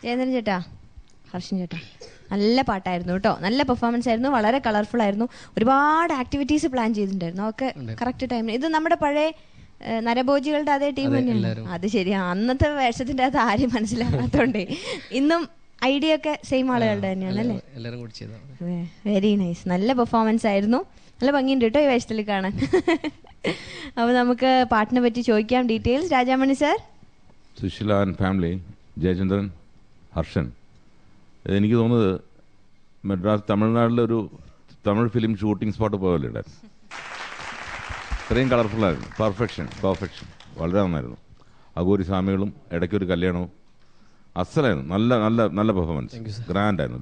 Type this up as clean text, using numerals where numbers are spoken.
ജയേന്ദ്രൻ ചേട്ടാ, ഹർഷൻ ചേട്ടാ, നല്ല പാട്ടായിരുന്നു കേട്ടോ. നല്ല പെർഫോമൻസ് ആയിരുന്നു, വളരെ കളർഫുൾ ആയിരുന്നു. ഒരുപാട് ആക്ടിവിറ്റീസ് പ്ലാൻ ചെയ്തിട്ടുണ്ടായിരുന്നു. ഒക്കെ കറക്റ്റ് ടൈമിന്. ഇത് നമ്മുടെ പഴയ നരഭോജികളുടെ അതേ ടീം തന്നെയാണ്. അത് ശരിയാ, അന്നത്തെ വേഷത്തിന്റെ അത് ആരും മനസ്സിലാകാത്തോണ്ടേ ഇന്നും ഐഡിയ ഒക്കെ സെയിം ആളുകളുടെ തന്നെയാണ് അല്ലേ? Very nice. നല്ല പെർഫോമൻസ് ആയിരുന്നു. നല്ല ഭംഗിയുണ്ട് കേട്ടോ ഈ വേഷത്തിൽ കാണാൻ. അപ്പോൾ നമുക്ക് പാട്ടിനെ പറ്റി ചോദിക്കാം details. Rajamani sir. Susheela and family, Jayachandran, Harshan. എനിക്ക് തോന്നുന്നത് മദ്രാസ് തമിഴ്നാട്ടിലൊരു തമിഴ് ഫിലിം ഷൂട്ടിംഗ് സ്പോട്ട് പോയല്ലേ ഉണ്ടായിരുന്നു. ഇത്രയും കളർഫുള്ളായിരുന്നു. പെർഫെക്ഷൻ. വളരെ നന്നായിരുന്നു. അഘോരി സ്വാമികളും ഇടയ്ക്കൊരു കല്യാണവും അസലായിരുന്നു. നല്ല നല്ല നല്ല പെർഫോമൻസ്. ഗ്രാൻഡായിരുന്നു.